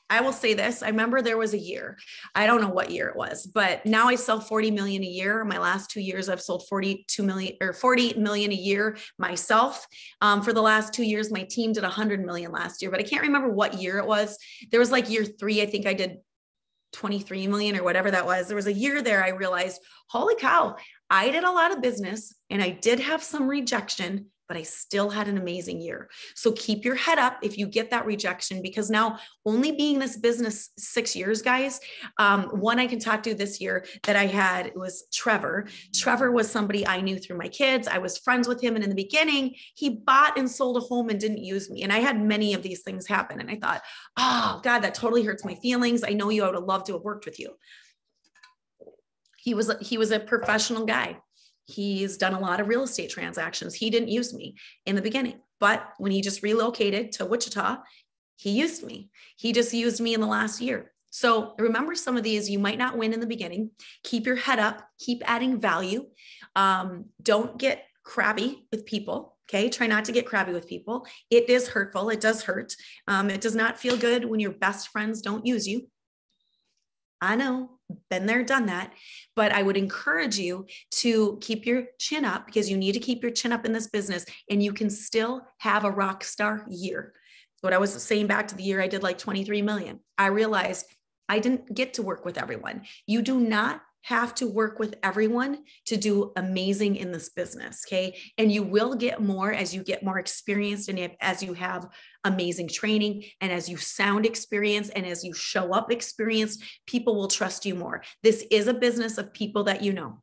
I will say this. I remember there was a year, I don't know what year it was, but now I sell 40 million a year. My last 2 years, I've sold 42 million or 40 million a year myself. For the last 2 years, my team did 100 million last year, but I can't remember what year it was. There was like year 3. I think I did 23 million or whatever that was. There was a year there I realized, holy cow, I did a lot of business and I did have some rejection, but I still had an amazing year. So keep your head up if you get that rejection, because now only being this business 6 years, guys, one I can talk to this year that I had was Trevor. Trevor was somebody I knew through my kids. I was friends with him. And in the beginning, he bought and sold a home and didn't use me. And I had many of these things happen. And I thought, oh God, that totally hurts my feelings. I know you. I would have loved to have worked with you. He was a professional guy. He's done a lot of real estate transactions. He didn't use me in the beginning, but when he just relocated to Wichita, he used me. He just used me in the last year. So remember, some of these you might not win in the beginning. Keep your head up, keep adding value. Don't get crabby with people. Okay. Try not to get crabby with people. It is hurtful. It does hurt. It does not feel good when your best friends don't use you. I know, been there, done that, but I would encourage you to keep your chin up, because you need to keep your chin up in this business, and you can still have a rock star year. What I was saying back to the year I did like 23 million. I realized I didn't get to work with everyone. You do not have to work with everyone to do amazing in this business. Okay. And you will get more as you get more experienced, and as you have amazing training, and as you sound experienced, and as you show up experienced, people will trust you more. This is a business of people that you know,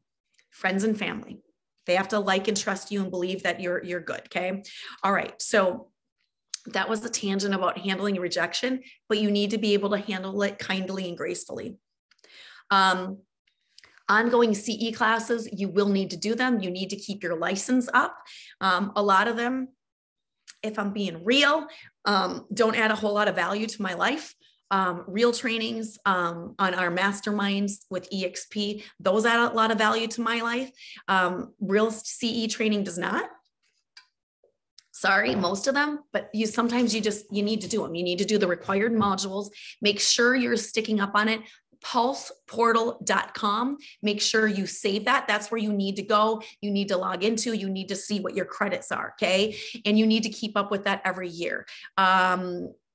friends and family. They have to like and trust you and believe that you're good. Okay. All right. So that was the tangent about handling rejection, but you need to be able to handle it kindly and gracefully. Ongoing CE classes, you will need to do them. You need to keep your license up. A lot of them, if I'm being real, don't add a whole lot of value to my life. Real trainings on our masterminds with EXP, those add a lot of value to my life. Real CE training does not. Sorry, most of them, but sometimes you need to do them. You need to do the required modules. Make sure you're sticking up on it. pulseportal.com. Make sure you save that. That's where you need to go. You need to log into, you need to see what your credits are. Okay. And you need to keep up with that every year.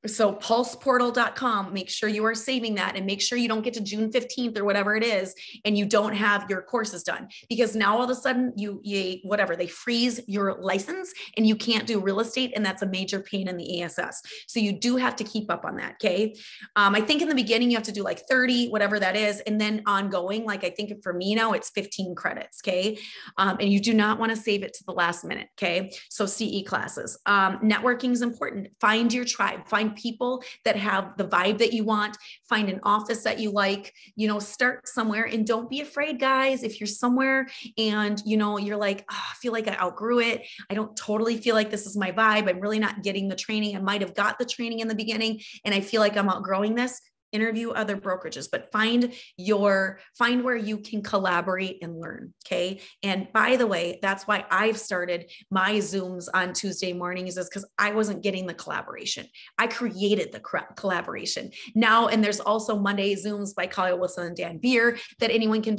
So pulseportal.com, make sure you are saving that, and make sure you don't get to June 15th or whatever it is, and you don't have your courses done, because now all of a sudden they freeze your license and you can't do real estate. And that's a major pain in the ESS. So you do have to keep up on that. Okay. I think in the beginning you have to do like 30, whatever that is. And then ongoing, like I think for me now it's 15 credits. Okay. And you do not want to save it to the last minute. Okay. So CE classes, networking is important. Find your tribe, find people that have the vibe that you want, find an office that you like, start somewhere, and don't be afraid, guys. If you're somewhere and you're like, oh, I feel like I outgrew it. I don't totally feel like this is my vibe. I'm really not getting the training. I might've got the training in the beginning and I feel like I'm outgrowing this. Interview other brokerages, but find where you can collaborate and learn. Okay. And by the way, that's why I've started my Zooms on Tuesday mornings, is because I wasn't getting the collaboration. I created the collaboration now. And there's also Monday Zooms by Kyle Wilson and Dan Beer that anyone can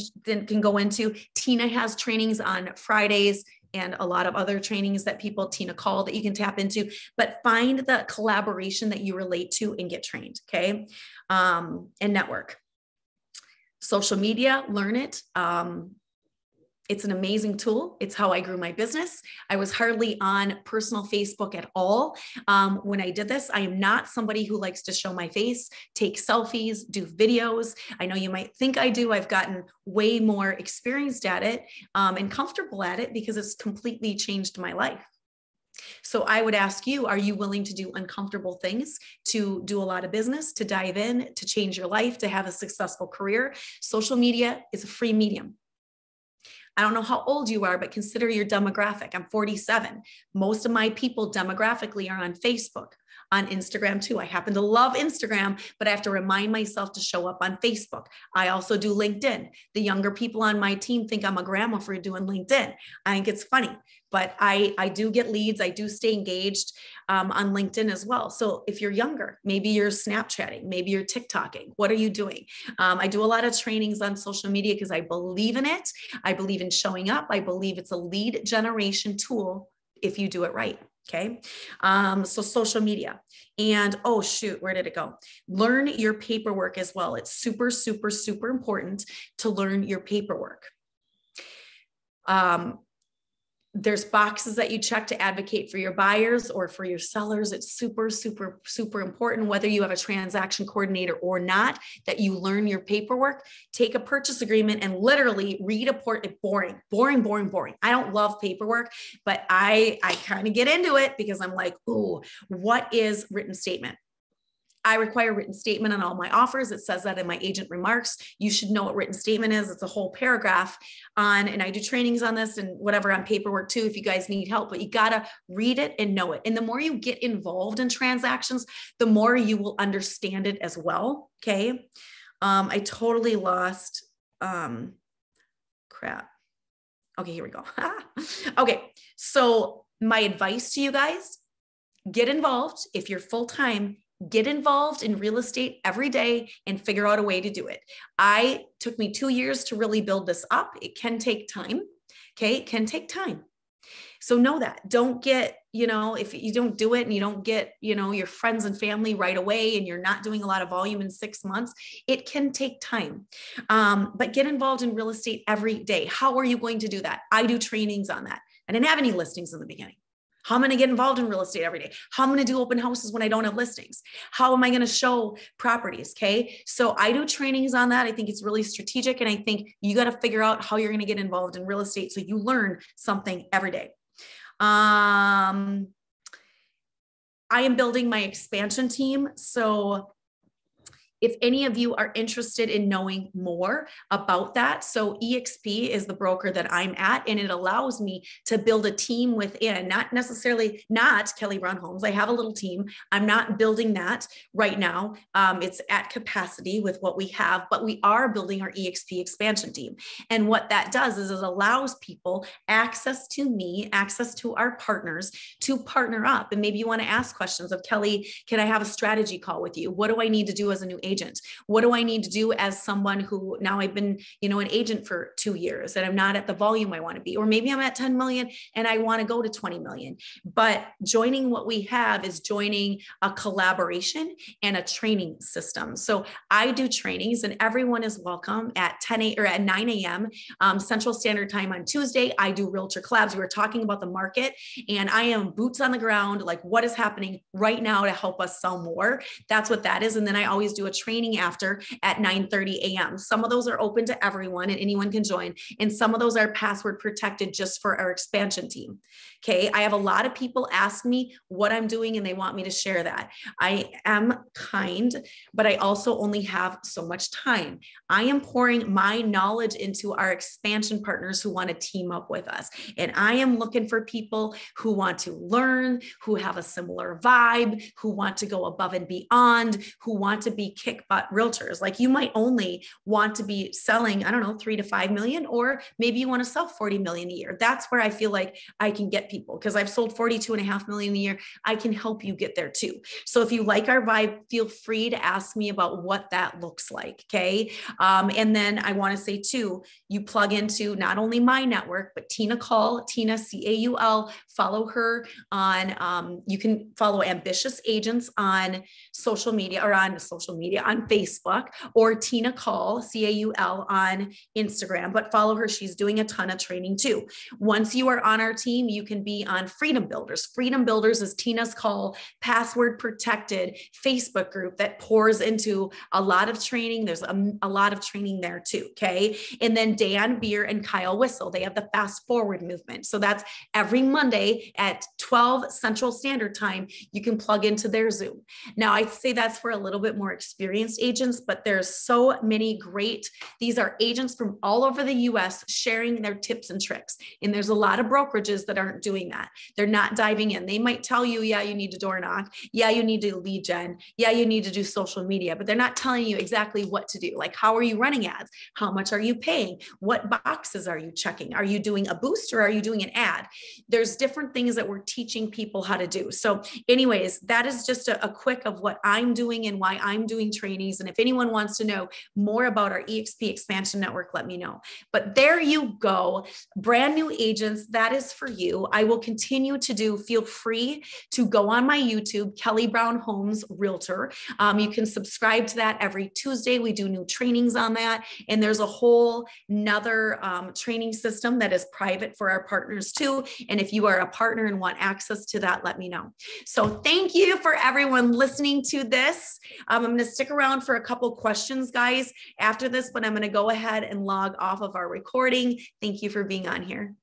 go into. Tina has trainings on Fridays, and a lot of other trainings that Tina call, that you can tap into, but find the collaboration that you relate to and get trained. Okay. And network. Social media, learn it. It's an amazing tool. It's how I grew my business. I was hardly on personal Facebook at all. When I did this, I am not somebody who likes to show my face, take selfies, do videos. I know you might think I do. I've gotten way more experienced at it and comfortable at it because it's completely changed my life. So I would ask you, are you willing to do uncomfortable things, to do a lot of business, to dive in, to change your life, to have a successful career? Social media is a free medium. I don't know how old you are, but consider your demographic. I'm 47. Most of my people demographically are on Facebook, on Instagram too. I happen to love Instagram, but I have to remind myself to show up on Facebook. I also do LinkedIn. The younger people on my team think I'm a grandma for doing LinkedIn. I think it's funny, but I do get leads. I do stay engaged on LinkedIn as well. So if you're younger, maybe you're Snapchatting, maybe you're TikToking. What are you doing? I do a lot of trainings on social media because I believe in it. I believe in showing up. I believe it's a lead generation tool if you do it right. Okay. So social media, and oh shoot, where did it go? Learn your paperwork as well. It's super, super, super important to learn your paperwork. There's boxes that you check to advocate for your buyers or for your sellers. It's super, super, super important, whether you have a transaction coordinator or not, that you learn your paperwork. Take a purchase agreement and literally read boring. I don't love paperwork, but I kind of get into it because I'm like, ooh, what is written statement? I require written statement on all my offers. It says that in my agent remarks. You should know what written statement is. It's a whole paragraph on, and I do trainings on this and whatever on paperwork too, if you guys need help, but you got to read it and know it. And the more you get involved in transactions, the more you will understand it as well. Okay. I totally lost, crap. Okay, here we go. Okay. So my advice to you guys, get involved. If you're full-time, get involved in real estate every day and figure out a way to do it. Took me 2 years to really build this up. It can take time. Okay. It can take time. So know that. Don't get, if you don't do it and you don't get, your friends and family right away and you're not doing a lot of volume in 6 months, it can take time. But get involved in real estate every day. How are you going to do that? I do trainings on that. I didn't have any listings in the beginning. How am I going to get involved in real estate every day? How am I going to do open houses when I don't have listings? How am I going to show properties? Okay. So I do trainings on that. I think it's really strategic. And I think you got to figure out how you're going to get involved in real estate so you learn something every day. I am building my expansion team. So if any of you are interested in knowing more about that, so EXP is the broker that I'm at, and it allows me to build a team within, not Kelly Brown Homes. I have a little team. I'm not building that right now. It's at capacity with what we have, but we are building our EXP expansion team. And what that does is it allows people access to me, access to our partners to partner up. And maybe you want to ask questions of Kelly, can I have a strategy call with you? What do I need to do as a new agent? What do I need to do as someone who now I've been, an agent for 2 years and I'm not at the volume I want to be, or maybe I'm at 10 million and I want to go to 20 million. But joining what we have is joining a collaboration and a training system. So I do trainings and everyone is welcome at 9 a.m. Central Standard Time on Tuesday. I do Realtor collabs. We were talking about the market and I am boots on the ground, like what is happening right now to help us sell more. That's what that is. And then I always do a training after at 9:30 a.m. Some of those are open to everyone and anyone can join. And some of those are password protected just for our expansion team. Okay. I have a lot of people ask me what I'm doing and they want me to share that. I am kind, but I also only have so much time. I am pouring my knowledge into our expansion partners who want to team up with us. And I am looking for people who want to learn, who have a similar vibe, who want to go above and beyond, who want to be kick butt realtors. Like you might only want to be selling, 3 to 5 million, or maybe you want to sell 40 million a year. That's where I feel like I can get people because I've sold 42.5 million a year. I can help you get there too. So if you like our vibe, feel free to ask me about what that looks like. Okay. And then I want to say too, you plug into not only my network, but Tina Caul, Tina Caul, follow her on, you can follow Ambitious Agents on social media on Facebook, or Tina Call, Caul, on Instagram, but follow her. She's doing a ton of training too. Once you are on our team, you can be on Freedom Builders. Freedom Builders is Tina's Call, password protected Facebook group that pours into a lot of training. There's a lot of training there too. Okay. And then Dan Beer and Kyle Whistle, they have the Fast Forward movement. So that's every Monday at 12 Central Standard Time. You can plug into their Zoom. Now, I'd say that's for a little bit more experienced agents, but there's so many great, these are agents from all over the US sharing their tips and tricks. And there's a lot of brokerages that aren't doing that. They're not diving in. They might tell you, yeah, you need to door knock. Yeah, you need to lead gen. Yeah, you need to do social media, but they're not telling you exactly what to do. Like, how are you running ads? How much are you paying? What boxes are you checking? Are you doing a boost or are you doing an ad? There's different things that we're teaching people how to do. So anyways, that is just a quick of what I'm doing and why I'm doing trainings. And if anyone wants to know more about our EXP Expansion Network, let me know. But there you go. Brand new agents, that is for you. I will continue to do, feel free to go on my YouTube, Kelly Brown Homes Realtor. You can subscribe to that every Tuesday. We do new trainings on that. And there's a whole nother training system that is private for our partners too. And if you are a partner and want access to that, let me know. So thank you for everyone listening to this. I'm going to stick around for a couple questions, guys, after this, but I'm going to go ahead and log off of our recording. Thank you for being on here.